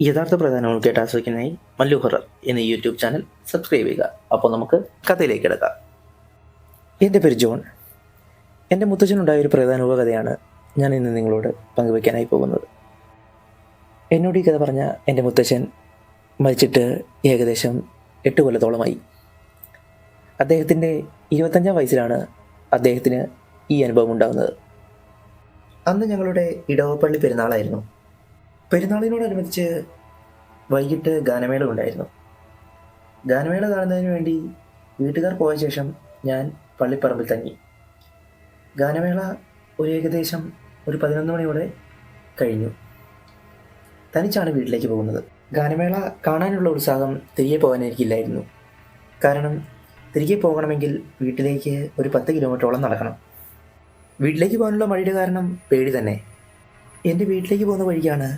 യഥാർത്ഥ പ്രധാനങ്ങൾ കേട്ട് ആസ്വദിക്കുന്നതിനായി മല്ലു ഹൊറർ എന്ന യൂട്യൂബ് ചാനൽ സബ്സ്ക്രൈബ് ചെയ്യുക. അപ്പോൾ നമുക്ക് കഥയിലേക്ക് കിടക്കാം. എൻ്റെ പേര് ജോൺ. എൻ്റെ മുത്തച്ഛനുണ്ടായ ഒരു പ്രധാന കഥയാണ് ഞാൻ ഇന്ന് നിങ്ങളോട് പങ്കുവയ്ക്കാനായി പോകുന്നത്. എന്നോട് ഈ കഥ പറഞ്ഞ എൻ്റെ മുത്തച്ഛൻ മരിച്ചിട്ട് ഏകദേശം 8 കൊല്ലത്തോളമായി. അദ്ദേഹത്തിൻ്റെ 25-ാം വയസ്സിലാണ് അദ്ദേഹത്തിന് ഈ അനുഭവം ഉണ്ടാകുന്നത്. അന്ന് ഞങ്ങളുടെ ഇടവപ്പള്ളി പെരുന്നാളായിരുന്നു. പെരുന്നാളിനോടനുബന്ധിച്ച് വൈകിട്ട് ഗാനമേള ഉണ്ടായിരുന്നു. ഗാനമേള കാണുന്നതിന് വേണ്ടി വീട്ടുകാർ പോയ ശേഷം ഞാൻ പള്ളിപ്പറമ്പിൽ തങ്ങി. ഗാനമേള ഏകദേശം 11 മണിയോടെ കഴിഞ്ഞു. തനിച്ചാണ് വീട്ടിലേക്ക് പോകുന്നത്. ഗാനമേള കാണാനുള്ള ഉത്സാഹം തിരികെ പോകാൻ എനിക്കില്ലായിരുന്നു. കാരണം തിരികെ പോകണമെങ്കിൽ വീട്ടിലേക്ക് 10 കിലോമീറ്ററോളം നടക്കണം. വീട്ടിലേക്ക് പോകാനുള്ള വഴിയുടെ കാരണം പേടി തന്നെ. എൻ്റെ വീട്ടിലേക്ക് പോകുന്ന വഴിക്കാണ്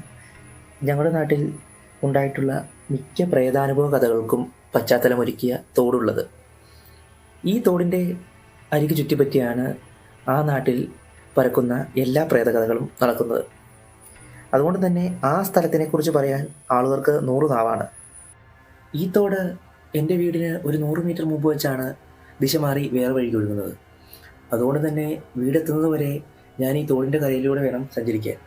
ഞങ്ങളുടെ നാട്ടിൽ ഉണ്ടായിട്ടുള്ള മിക്ക പ്രേതാനുഭവ കഥകൾക്കും പശ്ചാത്തലമൊരുക്കിയ തോടുള്ളത്. ഈ തോടിൻ്റെ അരികു ചുറ്റിപ്പറ്റിയാണ് ആ നാട്ടിൽ പരക്കുന്ന എല്ലാ പ്രേതകഥകളും നടക്കുന്നത്. അതുകൊണ്ട് തന്നെ ആ സ്ഥലത്തിനെക്കുറിച്ച് പറയാൻ ആളുകൾക്ക് 100 നാവാണ്. ഈ തോട് എൻ്റെ വീടിന് 100 മീറ്റർ മുമ്പ് വെച്ചാണ് ദിശ മാറി വേറെ വഴിക്ക് ഒഴുകുന്നത്. അതുകൊണ്ട് തന്നെ വീടെത്തുന്നത് വരെ ഞാൻ ഈ തോടിൻ്റെ കരയിലൂടെ വേണം സഞ്ചരിക്കാൻ.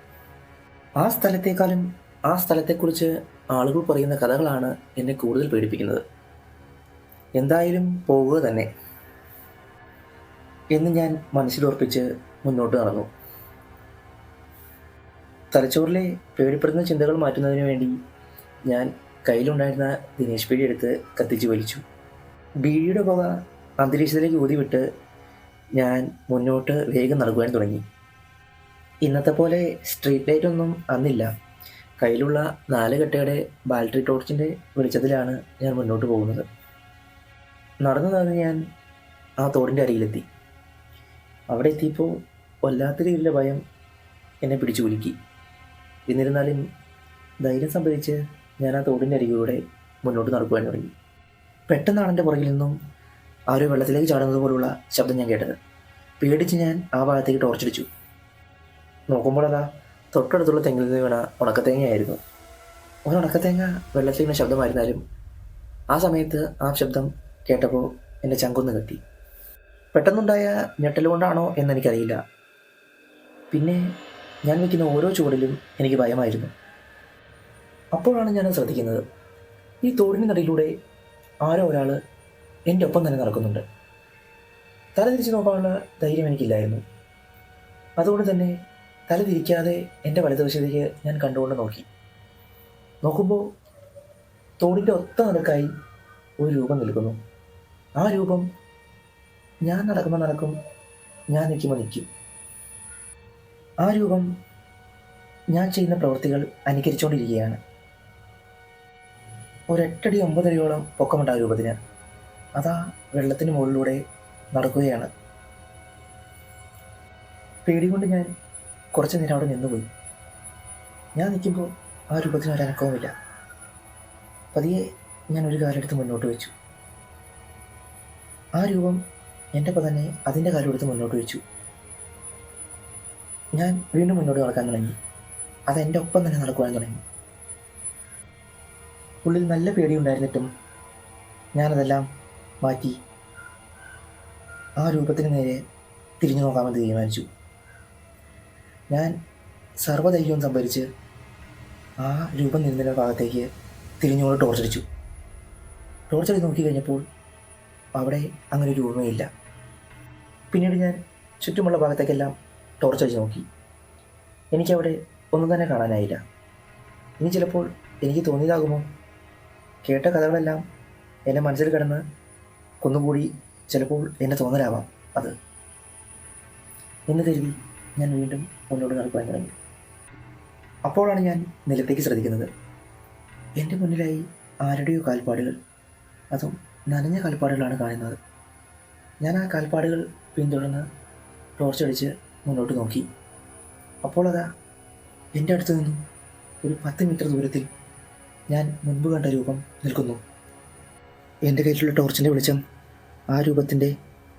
ആ സ്ഥലത്തേക്കാളും ആ സ്ഥലത്തെക്കുറിച്ച് ആളുകൾ പറയുന്ന കഥകളാണ് എന്നെ കൂടുതൽ പേടിപ്പിക്കുന്നത്. എന്തായാലും പോവുക തന്നെ എന്ന് ഞാൻ മനസ്സിലുറപ്പിച്ച് മുന്നോട്ട് നടന്നു. തലച്ചോറിലെ പേടിപ്പെടുന്ന ചിന്തകൾ മാറ്റുന്നതിന് വേണ്ടി ഞാൻ കയ്യിലുണ്ടായിരുന്ന ദിനേശ് ബീഡി എടുത്ത് കത്തിച്ച് വലിച്ചു. ബീഡിയുടെ പുക അന്തരീക്ഷത്തിലേക്ക് ഊതിവിട്ട് ഞാൻ മുന്നോട്ട് വേഗം നടക്കുവാൻ തുടങ്ങി. ഇന്നത്തെ പോലെ സ്ട്രീറ്റ് ലൈറ്റ് ഒന്നും അന്നില്ല. കയ്യിലുള്ള 4 കട്ടയുടെ ബാറ്ററി ടോർച്ചിൻ്റെ വെളിച്ചത്തിലാണ് ഞാൻ മുന്നോട്ട് പോകുന്നത്. നടന്നു ഞാൻ ആ തോടിൻ്റെ അരികിലെത്തി. അവിടെ എത്തിയപ്പോൾ വല്ലാത്ത രീതിയിലുള്ള ഭയം എന്നെ പിടിച്ചു കുലുക്കി. എന്നിരുന്നാലും ധൈര്യം സംഭരിച്ച് ഞാൻ ആ തോടിൻ്റെ അരികിലൂടെ മുന്നോട്ട് നടക്കുവാൻ തുടങ്ങി. പെട്ടെന്നാണ് എൻ്റെ പുറകിൽ നിന്നും ആരോ വെള്ളത്തിലേക്ക് ചാടുന്നത് പോലുള്ള ശബ്ദം ഞാൻ കേട്ടത്. പേടിച്ച് ഞാൻ ആ ഭാഗത്തേക്ക് ടോർച്ചടിച്ചു. നോക്കുമ്പോൾ അതാ തൊട്ടടുത്തുള്ള തെങ്ങിൽ നിന്ന് വീണ ഉണക്കത്തേങ്ങയായിരുന്നു. ഉണക്കത്തേങ്ങ വെള്ളത്തിൽ വീണ ശബ്ദമായിരുന്നാലും ആ സമയത്ത് ആ ശബ്ദം കേട്ടപ്പോൾ എൻ്റെ ചങ്കൊന്ന് കെട്ടി. പെട്ടെന്നുണ്ടായ ഞെട്ടലുകൊണ്ടാണോ എന്നെനിക്കറിയില്ല. പിന്നെ ഞാൻ വയ്ക്കുന്ന ഓരോ ചുവടിലും എനിക്ക് ഭയമായിരുന്നു. അപ്പോഴാണ് ഞാനത് ശ്രദ്ധിക്കുന്നത്. ഈ തോടിന് നടുവിലൂടെ ആരോ ഒരാൾ എൻ്റെ ഒപ്പം തന്നെ നടക്കുന്നുണ്ട്. തല തിരിച്ച് നോക്കാനുള്ള ധൈര്യം എനിക്കില്ലായിരുന്നു. അതുകൊണ്ട് തന്നെ തല തിരിക്കാതെ എൻ്റെ വലതുവശത്തേക്ക് ഞാൻ കണ്ടുകൊണ്ട് നോക്കി. നോക്കുമ്പോൾ തോടിൻ്റെ ഒത്ത നടുക്കായി ഒരു രൂപം നിൽക്കുന്നു. ആ രൂപം ഞാൻ നടക്കുമ്പോൾ നടക്കും, ഞാൻ നിൽക്കുമ്പോൾ നിൽക്കും. ആ രൂപം ഞാൻ ചെയ്യുന്ന പ്രവൃത്തികൾ അനുകരിച്ചുകൊണ്ടിരിക്കുകയാണ്. 8 അടി 9 അടിയോളം പൊക്കമുണ്ട് ആ രൂപത്തിന്. അതാ വെള്ളത്തിന് മുകളിലൂടെ നടക്കുകയാണ്. പേടികൊണ്ട് ഞാൻ കുറച്ച് നേരം അവിടെ നിന്നുപോയി. ഞാൻ നിൽക്കുമ്പോൾ ആ രൂപത്തിന് ഒരനക്കവുമില്ല. പതിയെ ഞാൻ ഒരു കാലെടുത്ത് മുന്നോട്ട് വെച്ചു. ആ രൂപം എൻ്റെ ഒപ്പം തന്നെ അതിൻ്റെ കാലെടുത്ത് മുന്നോട്ട് വെച്ചു. ഞാൻ വീണ്ടും മുന്നോട്ട് നടക്കാൻ തുടങ്ങി. അതെൻ്റെ ഒപ്പം തന്നെ നടക്കുവാൻ തുടങ്ങി. ഉള്ളിൽ നല്ല പേടിയുണ്ടായിരുന്നിട്ടും ഞാനതെല്ലാം മാറ്റി ആ രൂപത്തിന് നേരെ തിരിഞ്ഞു നോക്കാമെന്ന് തീരുമാനിച്ചു. ഞാൻ സർവ്വധൈര്യവും സംഭരിച്ച് ആ രൂപം നിന്നിരുന്ന ഭാഗത്തേക്ക് തിരിഞ്ഞുകൊണ്ട് ടോർച്ചടിച്ചു. ടോർച്ചടിച്ച് നോക്കി കഴിഞ്ഞപ്പോൾ അവിടെ അങ്ങനെ ഒരു രൂപമേ ഇല്ല. പിന്നീട് ഞാൻ ചുറ്റുമുള്ള ഭാഗത്തേക്കെല്ലാം ടോർച്ചടിച്ച് നോക്കി. എനിക്കവിടെ ഒന്നും തന്നെ കാണാനായില്ല. ഇനി ചിലപ്പോൾ എനിക്ക് തോന്നിയതാകുമോ? കേട്ട കഥകളെല്ലാം എൻ്റെ മനസ്സിൽ കിടന്ന് കുന്നുകൂടി ചിലപ്പോൾ എൻ്റെ തോന്നലാവാം അത് എന്ന് കരുതി ഞാൻ വീണ്ടും മുന്നോട്ട് നടക്കുവാൻ തുടങ്ങി. അപ്പോഴാണ് ഞാൻ നിലത്തേക്ക് ശ്രദ്ധിക്കുന്നത്. എൻ്റെ മുന്നിലായി ആരുടെയോ കാൽപ്പാടുകൾ, അതും നനഞ്ഞ കാൽപ്പാടുകളാണ് കാണുന്നത്. ഞാൻ ആ കാൽപ്പാടുകൾ പിന്തുടർന്ന് ടോർച്ചടിച്ച് മുന്നോട്ട് നോക്കി. അപ്പോൾ അതാ എൻ്റെ അടുത്ത് നിന്നും 10 മീറ്റർ ദൂരത്തിൽ ഞാൻ മുൻപ് കണ്ട രൂപം നിൽക്കുന്നു. എൻ്റെ കയ്യിലുള്ള ടോർച്ചിൻ്റെ വെളിച്ചം ആ രൂപത്തിൻ്റെ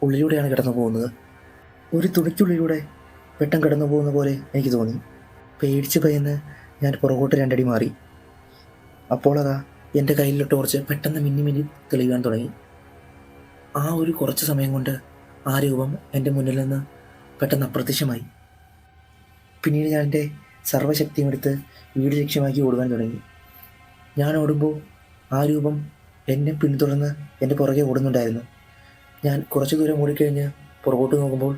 ഉള്ളിലൂടെയാണ് കടന്നു പോകുന്നത്. ഒരു തുണിക്കുള്ളിലൂടെ വെട്ടം കടന്നു പോകുന്ന പോലെ എനിക്ക് തോന്നി. പേടിച്ച് ഭയന്ന് ഞാൻ പുറകോട്ട് 2 അടി മാറി. അപ്പോൾ അതാ എൻ്റെ കയ്യിലുള്ള ടോർച്ച് പെട്ടെന്ന് മിന്നി മിന്നി തെളിയുവാൻ തുടങ്ങി. ആ ഒരു കുറച്ച് സമയം കൊണ്ട് ആ രൂപം എൻ്റെ മുന്നിൽ നിന്ന് പെട്ടെന്ന് അപ്രത്യക്ഷമായി. പിന്നീട് ഞാൻ എൻ്റെ സർവ്വശക്തിയും എടുത്ത് വീട് ലക്ഷ്യമാക്കി ഓടുവാൻ തുടങ്ങി. ഞാൻ ഓടുമ്പോൾ ആ രൂപം എന്നെ പിന്തുടർന്ന് എൻ്റെ പുറകെ ഓടുന്നുണ്ടായിരുന്നു. ഞാൻ കുറച്ചു ദൂരം ഓടിക്കഴിഞ്ഞ് പുറകോട്ട് നോക്കുമ്പോൾ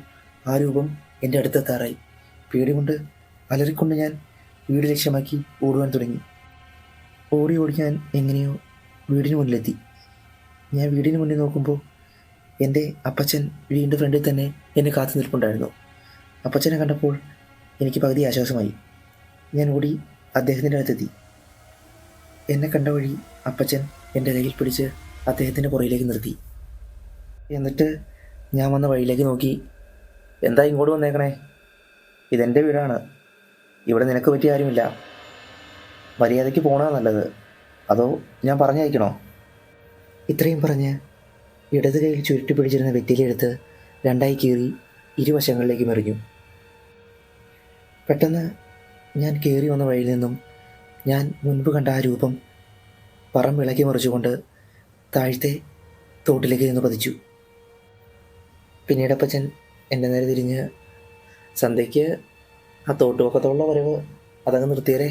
ആ രൂപം എൻ്റെ അടുത്തെത്താറായി. പേടി കൊണ്ട് അലറിക്കൊണ്ട് ഞാൻ വീട് ലക്ഷ്യമാക്കി ഓടുവാൻ തുടങ്ങി. ഓടി ഓടി ഞാൻ എങ്ങനെയോ വീടിന് മുന്നിലെത്തി. ഞാൻ വീടിന് മുന്നിൽ നോക്കുമ്പോൾ എൻ്റെ അപ്പച്ചൻ വീടിൻ്റെ ഫ്രണ്ടിൽ തന്നെ എന്നെ കാത്തു നിൽപ്പുണ്ടായിരുന്നു. അപ്പച്ചനെ കണ്ടപ്പോൾ എനിക്ക് പകുതി ആശ്വാസമായി. ഞാൻ ഓടി അദ്ദേഹത്തിൻ്റെ അടുത്തെത്തി. എന്നെ കണ്ട വഴി അപ്പച്ചൻ എൻ്റെ കയ്യിൽ പിടിച്ച് അദ്ദേഹത്തിൻ്റെ പുറയിലേക്ക് നിർത്തി. എന്നിട്ട് ഞാൻ വന്ന വഴിയിലേക്ക് നോക്കി. എന്താ ഇങ്ങോട്ട് വന്നേക്കണേ? ഇതെൻ്റെ വീടാണ്. ഇവിടെ നിനക്ക് പറ്റിയ ആരുമില്ല. മര്യാദയ്ക്ക് പോണതാ നല്ലത്, അതോ ഞാൻ പറഞ്ഞയക്കണോ? ഇത്രയും പറഞ്ഞ് ഇടത് കൈയിൽ ചുരുട്ടി പിടിച്ചിരുന്ന വെറ്റിലെടുത്ത് രണ്ടായി കീറി ഇരുവശങ്ങളിലേക്ക് മെറിഞ്ഞു. പെട്ടെന്ന് ഞാൻ കയറി വന്ന വഴിയിൽ നിന്നും ഞാൻ മുൻപ് കണ്ട ആ രൂപം പറമ്പിളക്കി മറിച്ചുകൊണ്ട് താഴത്തെ തോട്ടിലേക്ക് നിന്ന് പതിച്ചു. പിന്നീട് അപ്പച്ചൻ എൻ്റെ നേരെ തിരിഞ്ഞ്, സന്ധ്യയ്ക്ക് ആ തോട്ടുപക്കത്തുള്ള വരവ് അതങ്ങ് നിർത്തിയരേ.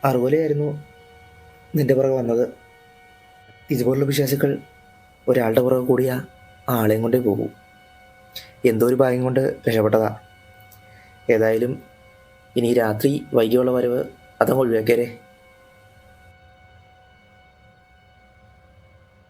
അതുപോലെയായിരുന്നു നിൻ്റെ പുറകെ വന്നത്. ഇതുപോലുള്ള വിശ്വാസികൾ ഒരാളുടെ പുറകെ കൂടിയ ആളെയും കൊണ്ടേ പോകൂ. എന്തോ ഒരു ഭാഗ്യം കൊണ്ട് രക്ഷപ്പെട്ടതാ. ഏതായാലും ഇനി രാത്രി വൈകിയുള്ള വരവ് അതങ്ങ് ഒഴിവാക്കിയരേ.